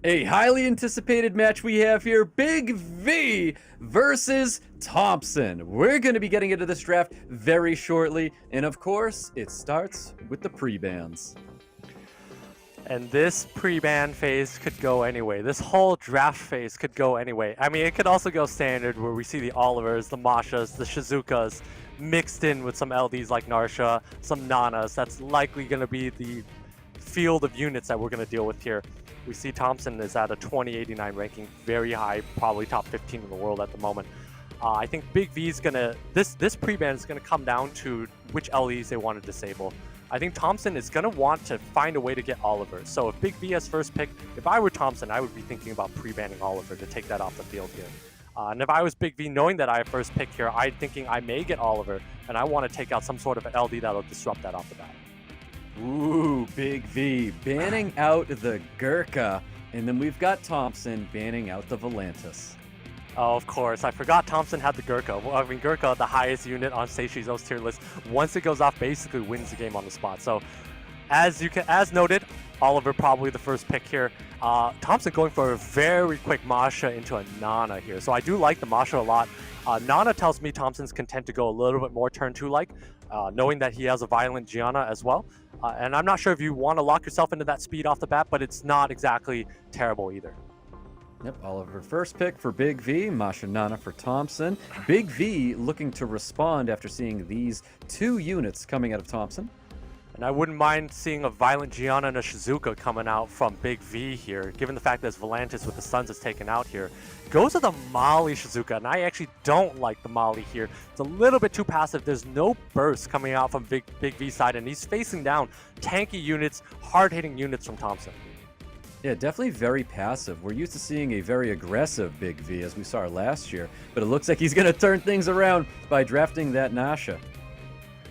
A highly anticipated match we have here, Big V versus Thompson. We're going to be getting into this draft very shortly, and of course, it starts with the pre-bans. And this pre-ban phase could go anyway. This whole draft phase could go anyway. I mean, it could also go standard where we see the Olivers, the Mashas, the Shizukas mixed in with some LDs like Narsha, some Nanas. That's likely going to be the field of units that we're going to deal with here. We see Thompson is at a 2089 ranking, very high, probably top 15 in the world at the moment. I think Big V is going to, this pre-ban is going to come down to which LEs they want to disable. I think Thompson is going to want to find a way to get Oliver. So if Big V has first pick, if I were Thompson, I would be thinking about pre-banning Oliver to take that off the field here. And if I was Big V, knowing that I have first pick here, I'm thinking I may get Oliver, and I want to take out some sort of LD that'll disrupt that off the bat. Ooh, Big V banning out the Gurkha, and then we've got Thompson banning out the Volantis. Oh, of course. I forgot Thompson had the Gurkha. Well, I mean, Gurkha, the highest unit on Seishizo's tier list, once it goes off, basically wins the game on the spot. So, as noted, Oliver probably the first pick here. Thompson going for a very quick Masha into a Nana here. So I do like the Masha a lot. Nana tells me Thompson's content to go a little bit more turn 2-like, knowing that he has a violent Gianna as well. And I'm not sure if you want to lock yourself into that speed off the bat, but it's not exactly terrible either. Yep, Oliver first pick for Big V, Masha Nana for Thompson. Big V looking to respond after seeing these two units coming out of Thompson. And I wouldn't mind seeing a violent Gianna and a Shizuka coming out from Big V here, given the fact that Volantis with the Suns is taken out here. Goes to the Molly Shizuka, and I actually don't like the Molly here. It's a little bit too passive. There's no burst coming out from Big V's side, and he's facing down tanky units, hard-hitting units from Thompson. Yeah, definitely very passive. We're used to seeing a very aggressive Big V, as we saw last year, but it looks like he's going to turn things around by drafting that Nasha.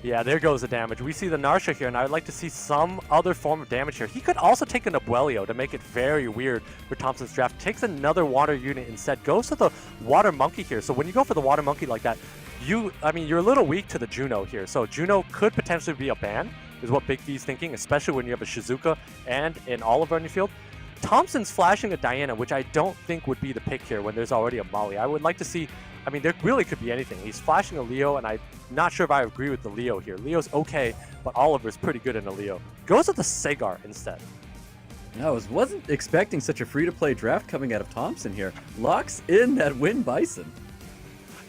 Yeah, there goes the damage. We see the Narsha here, and I would like to see some other form of damage here. He could also take an Abuelio to make it very weird for Thompson's draft. Takes another water unit instead. Goes to the Water Monkey here. So when you go for the Water Monkey like that, you're a little weak to the Juno here. So Juno could potentially be a ban, is what Big V's thinking, especially when you have a Shizuka and an Oliver on your field. Thompson's flashing a Diana, which I don't think would be the pick here when there's already a Molly. I would like to see, I mean, there really could be anything. He's flashing a Leo, and I'm not sure if I agree with the Leo here. Leo's okay, but Oliver's pretty good in a Leo. Goes with the Sagar instead. No, I wasn't expecting such a free-to-play draft coming out of Thompson here. Locks in that Win Bison.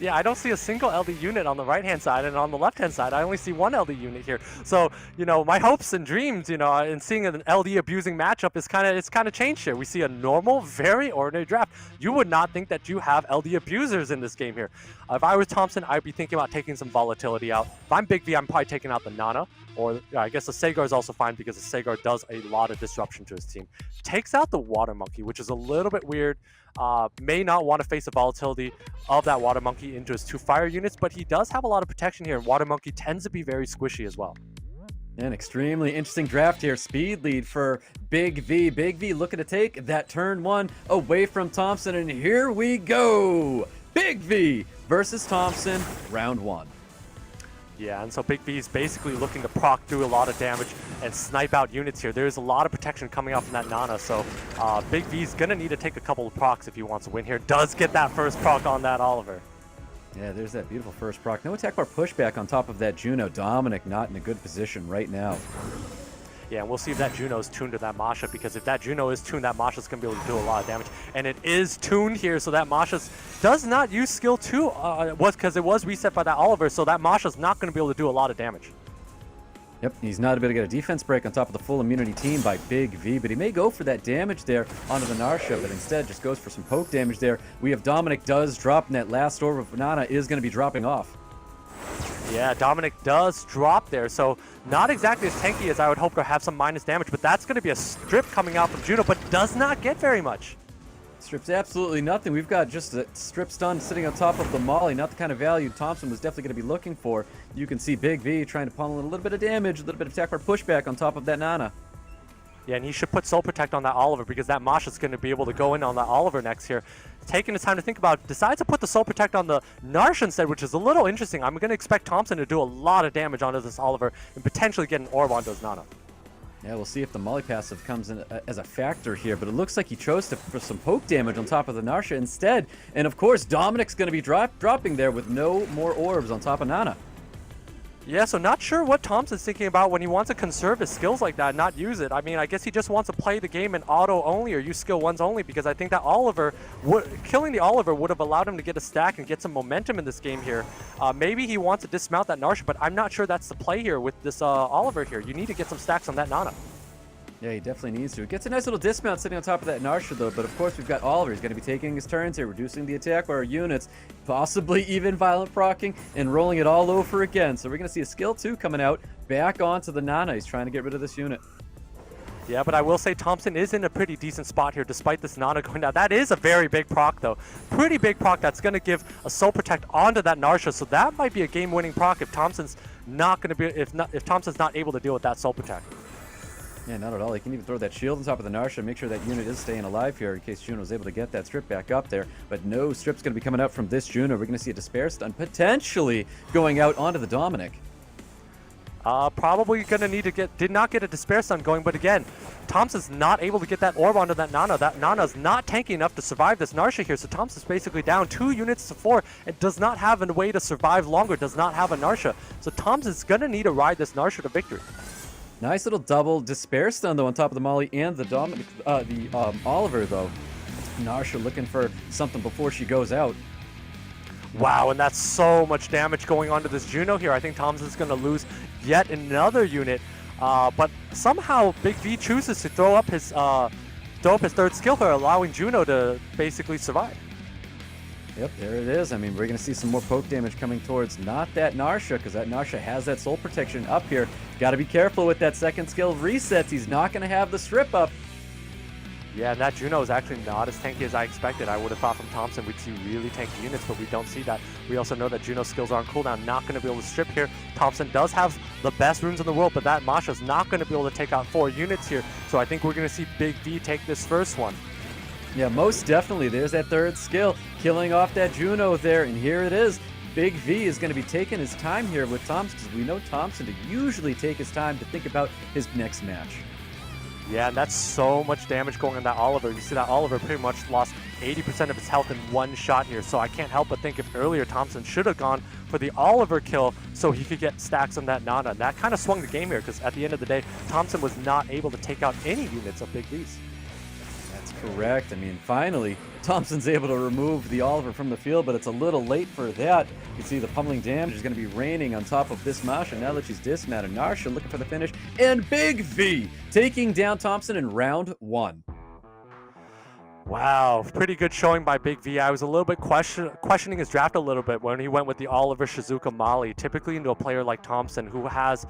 Yeah, I don't see a single LD unit on the right-hand side, and on the left-hand side, I only see one LD unit here. So, my hopes and dreams, in seeing an LD abusing matchup is kind of changed here. We see a normal, very ordinary draft. You would not think that you have LD abusers in this game here. If I was Thompson, I'd be thinking about taking some volatility out. If I'm Big V, I'm probably taking out the Nana, or I guess the Sagar is also fine because the Sagar does a lot of disruption to his team. Takes out the Water Monkey, which is a little bit weird. May not want to face the volatility of that Water Monkey into his two fire units, but he does have a lot of protection here, and Water Monkey tends to be very squishy as well. An extremely interesting draft here. Speed lead for Big V. Big V looking to take that turn 1 away from Thompson, and here we go! Big V versus Thompson, round 1. Yeah, and so Big V is basically looking to proc through a lot of damage and snipe out units here. There's a lot of protection coming out from that Nana, so Big V's going to need to take a couple of procs if he wants to win here. Does get that first proc on that Oliver. Yeah, there's that beautiful first proc. No attack bar pushback on top of that Juno. Dominic not in a good position right now. Yeah, and we'll see if that Juno's tuned to that Masha, because if that Juno is tuned, that Masha's going to be able to do a lot of damage. And it is tuned here, so that Masha's does not use skill 2, because it was reset by that Oliver, so that Masha's not going to be able to do a lot of damage. Yep, he's not able to get a defense break on top of the full immunity team by Big V, but he may go for that damage there onto the Narsha, but instead just goes for some poke damage there. We have Dominic does drop, and that last orb of Nana is going to be dropping off. Yeah, Dominic does drop there, so not exactly as tanky as I would hope to have some minus damage, but that's going to be a strip coming out from Juno, but does not get very much. Strips absolutely nothing. We've got just a strip stun sitting on top of the Molly, not the kind of value Thompson was definitely going to be looking for. You can see Big V trying to pummel a little bit of damage, a little bit of attack bar pushback on top of that Nana. Yeah, and he should put Soul Protect on that Oliver, because that Masha's going to be able to go in on that Oliver next here. Taking his time to think about it, decides to put the Soul Protect on the Narsha instead, which is a little interesting. I'm going to expect Thompson to do a lot of damage onto this Oliver and potentially get an orb onto his Nana. Yeah, we'll see if the Molly passive comes in as a factor here, but it looks like he chose to for some poke damage on top of the Narsha instead. And of course, Dominic's going to be dropping there with no more orbs on top of Nana. Yeah, so not sure what Thompson's thinking about when he wants to conserve his skills like that and not use it. I mean, I guess he just wants to play the game in auto only or use skill ones only, because I think that killing the Oliver would have allowed him to get a stack and get some momentum in this game here. Maybe he wants to dismount that Narsha, but I'm not sure that's the play here with this Oliver here. You need to get some stacks on that Nana. Yeah, he definitely needs to. It gets a nice little dismount sitting on top of that Narsha, though. But of course, we've got Oliver. He's going to be taking his turns here, reducing the attack by our units, possibly even violent proccing, and rolling it all over again. So we're going to see a skill 2 coming out back onto the Nana. He's trying to get rid of this unit. Yeah, but I will say Thompson is in a pretty decent spot here, despite this Nana going down. That is a very big proc, though. Pretty big proc that's going to give a Soul Protect onto that Narsha. So that might be a game-winning proc if Thompson's not going to be if Thompson's not able to deal with that Soul Protect. Yeah, not at all. He can even throw that shield on top of the Narsha and make sure that unit is staying alive here in case Juno's able to get that strip back up there. But no strip's going to be coming out from this Juno. We're going to see a Despair Stun potentially going out onto the Dominic. Probably going to need to did not get a Despair Stun going, but again, Thompson's not able to get that orb onto that Nana. That Nana's not tanky enough to survive this Narsha here, so Thompson's basically down 2 units to 4 and does not have a way to survive longer, does not have a Narsha. So Thompson's going to need to ride this Narsha to victory. Nice little double Despair Stun, though, on top of the Molly and the Dominic, Oliver, though. Narsha looking for something before she goes out. Wow, and that's so much damage going on to this Juno here. I think Thompson's going to lose yet another unit, but somehow Big V chooses to throw up his third skill here, allowing Juno to basically survive. Yep, there it is. I mean, we're going to see some more poke damage coming towards not that Narsha, because that Narsha has that soul protection up here. Got to be careful with that second skill resets. He's not going to have the strip up. Yeah, and that Juno is actually not as tanky as I expected. I would have thought from Thompson we'd see really tanky units, but we don't see that. We also know that Juno's skills are on cooldown, not going to be able to strip here. Thompson does have the best runes in the world, but that Masha's not going to be able to take out 4 units here. So I think we're going to see Big V take this first one. Yeah, most definitely. There's that third skill, killing off that Juno there, and here it is. Big V is going to be taking his time here with Thompson, because we know Thompson to usually take his time to think about his next match. Yeah, and that's so much damage going on that Oliver. You see that Oliver pretty much lost 80% of his health in one shot here, so I can't help but think if earlier Thompson should have gone for the Oliver kill so he could get stacks on that Nana. And that kind of swung the game here, because at the end of the day, Thompson was not able to take out any units of Big V's. Correct. I mean, finally, Thompson's able to remove the Oliver from the field, but it's a little late for that. You can see the pummeling damage is going to be raining on top of this Masha now that she's dismounted. Narsha looking for the finish, and Big V taking down Thompson in round 1. Wow, pretty good showing by Big V. I was a little bit questioning his draft a little bit when he went with the Oliver Shizuka Molly, typically into a player like Thompson who has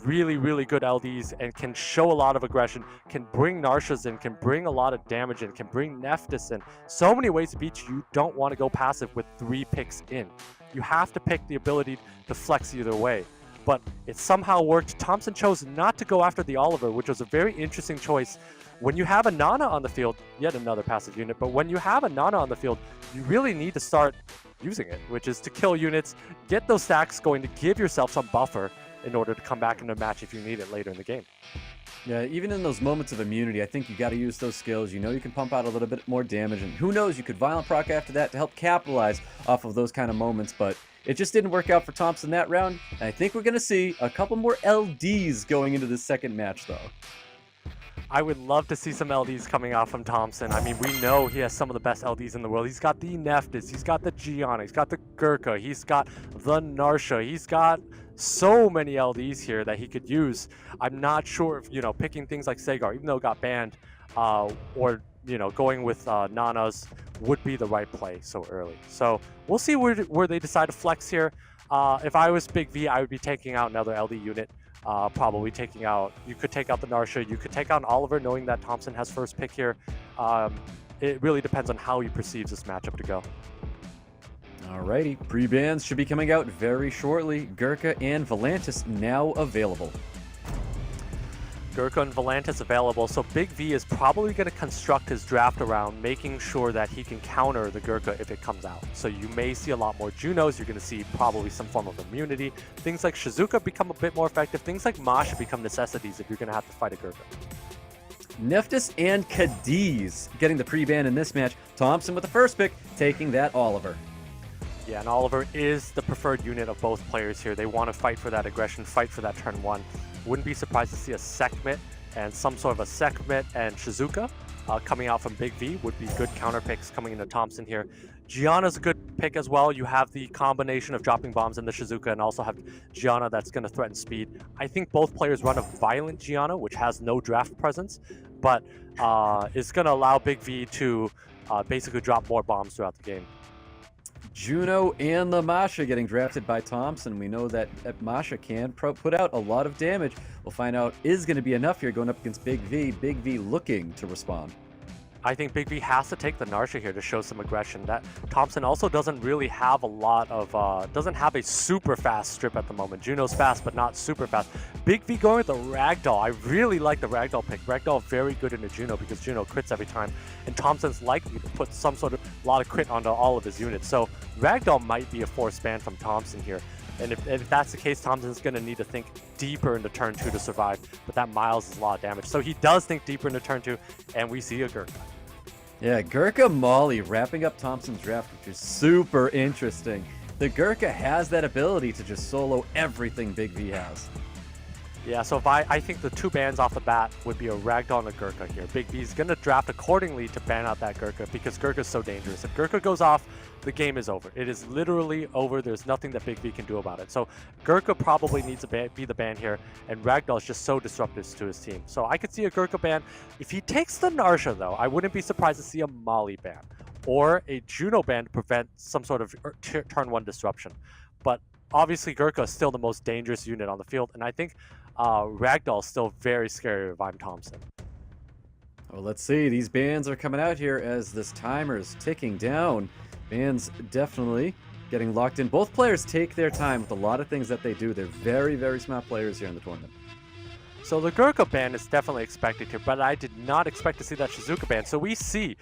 really good LDs and can show a lot of aggression, can bring Narshas in, can bring a lot of damage in, can bring Nephthys in. So many ways to beat you. You don't want to go passive with 3 picks in. You have to pick the ability to flex either way. But it somehow worked. Thompson chose not to go after the Oliver, which was a very interesting choice. When you have a Nana on the field, yet another passive unit, but when you have a Nana on the field, you really need to start using it, which is to kill units, get those stacks going to give yourself some buffer in order to come back into a match if you need it later in the game. Yeah, even in those moments of immunity, I think you got to use those skills. You know you can pump out a little bit more damage, and who knows, you could violent proc after that to help capitalize off of those kind of moments, but it just didn't work out for Thompson that round, and I think we're going to see a couple more LDs going into this second match, though. I would love to see some LDs coming out from Thompson. I mean, we know he has some of the best LDs in the world. He's got the Nephthys, he's got the Gianna, he's got the Gurkha, he's got the Narsha, he's got so many LDs here that he could use. I'm not sure if, you know, picking things like Sagar, even though it got banned, or, you know, going with Nanas would be the right play so early. So we'll see where they decide to flex here. If I was Big V, I would be taking out another LD unit. Probably taking out, you could take out the Narsha, you could take out an Oliver, knowing that Thompson has first pick here. It really depends on how he perceives this matchup to go. Alrighty, pre-bans should be coming out very shortly. Gurkha and Volantis now available. Gurkha and Volantis available, so Big V is probably going to construct his draft around making sure that he can counter the Gurkha if it comes out. So you may see a lot more Junos, you're going to see probably some form of immunity. Things like Shizuka become a bit more effective, things like Masha become necessities if you're going to have to fight a Gurkha. Neftis and Cadiz getting the pre-ban in this match. Thompson with the first pick, taking that Oliver. Yeah, and Oliver is the preferred unit of both players here. They want to fight for that aggression, fight for that turn 1. Wouldn't be surprised to see a Sekhmet and some sort of a Sekhmet and Shizuka coming out from Big V. Would be good counter picks coming into Thompson here. Gianna's a good pick as well. You have the combination of dropping bombs in the Shizuka and also have Gianna that's going to threaten speed. I think both players run a violent Gianna, which has no draft presence, but is going to allow Big V to basically drop more bombs throughout the game. Juno and the Masha getting drafted by Thompson. We know that Masha can put out a lot of damage. We'll find out is going to be enough here going up against Big V. Big V looking to respond. I think Big V has to take the Narsha here to show some aggression. That Thompson also doesn't really have a lot of, doesn't have a super fast strip at the moment. Juno's fast, but not super fast. Big V going with the Ragdoll. I really like the Ragdoll pick. Ragdoll very good into Juno because Juno crits every time. And Thompson's likely to put some sort of lot of crit onto all of his units. So Ragdoll might be a forced ban from Thompson here. And if that's the case, Thompson's going to need to think deeper into turn 2 to survive. But that Miles is a lot of damage. So he does think deeper into turn 2, and we see a Gurkha. Yeah, Gurkha Molly wrapping up Thompson's draft, which is super interesting. The Gurkha has that ability to just solo everything Big V has. Yeah, so if I think the 2 bans off the bat would be a Ragdoll and a Gurkha here. Big V's going to draft accordingly to ban out that Gurkha because Gurkha's so dangerous. If Gurkha goes off, the game is over. It is literally over. There's nothing that Big V can do about it. So Gurkha probably needs to be the ban here, and Ragdoll is just so disruptive to his team. So I could see a Gurkha ban. If he takes the Narsha, though, I wouldn't be surprised to see a Molly ban or a Juno ban to prevent some sort of turn 1 disruption. But obviously Gurkha is still the most dangerous unit on the field, and I think Ragdoll is still very scary if I'm Thompson. Well, let's see. These bans are coming out here as this timer is ticking down. Bans definitely getting locked in. Both players take their time with a lot of things that they do. They're very, very smart players here in the tournament. So the Gurkha ban is definitely expected here, but I did not expect to see that Shizuka ban. So we see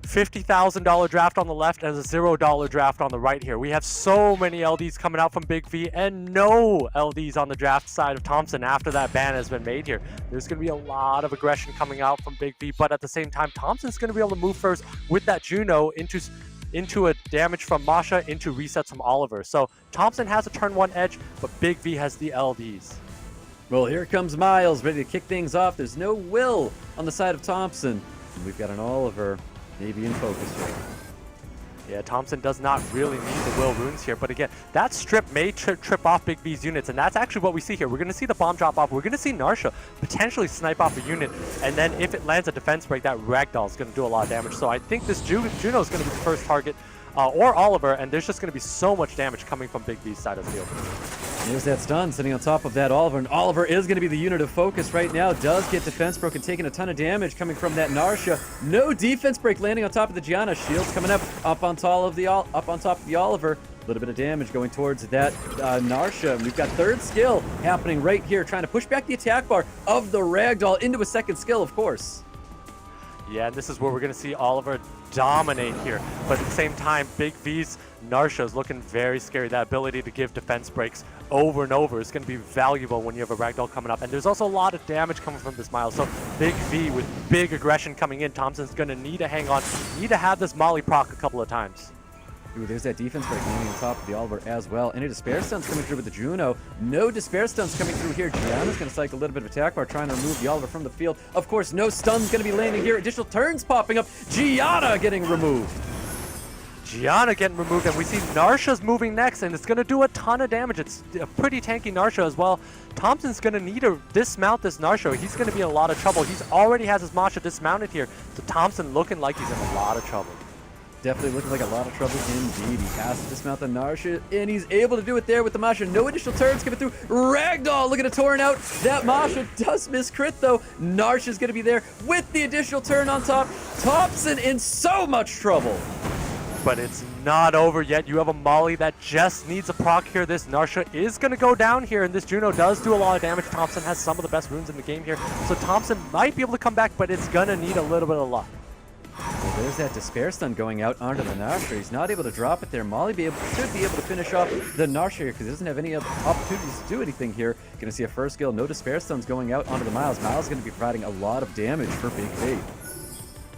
$50,000 draft on the left and a $0 draft on the right here. We have so many LDs coming out from Big V and no LDs on the draft side of Thompson after that ban has been made here. There's going to be a lot of aggression coming out from Big V, but at the same time, Thompson's going to be able to move first with that Juno into a damage from Masha, into resets from Oliver. So Thompson has a turn 1 edge, but Big V has the LDs. Well, here comes Miles, ready to kick things off. There's no Will on the side of Thompson. And we've got an Oliver maybe in focus here. Yeah, Thompson does not really need the Will runes here, but again, that strip may trip off Big V's units, and that's actually what we see here. We're going to see the bomb drop off. We're going to see Narsha potentially snipe off a unit, and then if it lands a defense break, that Ragdoll is going to do a lot of damage. So I think this Juno is going to be the first target, or Oliver, and there's just going to be so much damage coming from Big V's side of the field. There's that stun sitting on top of that Oliver, and Oliver is going to be the unit of focus right now. Does get defense broken, taking a ton of damage coming from that Narsha. No defense break landing on top of the Gianna. Shields coming up on top of the Oliver. A little bit of damage going towards that Narsha. We've got third skill happening right here, trying to push back the attack bar of the Ragdoll into a second skill, of course. Yeah, and this is where we're going to see Oliver dominate here. But at the same time, Big V's Narsha is looking very scary. That ability to give defense breaks over and over is going to be valuable when you have a Ragdoll coming up. And there's also a lot of damage coming from this Miles. So Big V with big aggression coming in. Thompson's going to need to hang on, need to have this Molly proc a couple of times. Ooh, there's that defense break landing on top of the Oliver as well. Any Despair Stuns coming through with the Juno. No Despair Stuns coming through here. Gianna's going to cycle a little bit of attack bar, trying to remove the Oliver from the field. Of course, no stuns going to be landing here. Additional turns popping up. Gianna getting removed. Gianna getting removed, and we see Narsha's moving next, and it's going to do a ton of damage. It's a pretty tanky Narsha as well. Thompson's going to need to dismount this Narsha. He's going to be in a lot of trouble. He's already has his Masha dismounted here, so Thompson looking like he's in a lot of trouble. Definitely looking like a lot of trouble indeed. He has to dismount the Narsha, and he's able to do it there with the Masha. No additional turns coming through. Ragdoll looking to torn out. That Masha does miss crit, though. Narsha's going to be there with the additional turn on top. Thompson in so much trouble. But it's not over yet. You have a Molly that just needs a proc here. This Narsha is going to go down here, and this Juno does do a lot of damage. Thompson has some of the best runes in the game here, so Thompson might be able to come back, but it's going to need a little bit of luck. Well, there's that Despair Stun going out onto the Narsha. He's not able to drop it there. Molly should be able to finish off the Narsha here because he doesn't have any other opportunities to do anything here. Going to see a first kill. No Despair Stuns going out onto the Miles. Miles is going to be providing a lot of damage for Big V.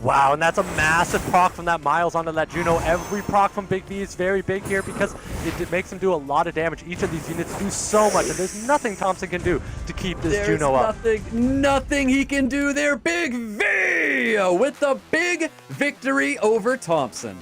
Wow, and that's a massive proc from that Miles onto that Juno. Every proc from Big V is very big here because it makes him do a lot of damage. Each of these units do so much, and there's nothing Thompson can do to keep this Juno up. Nothing he can do there. Big V with the big victory over Thompson.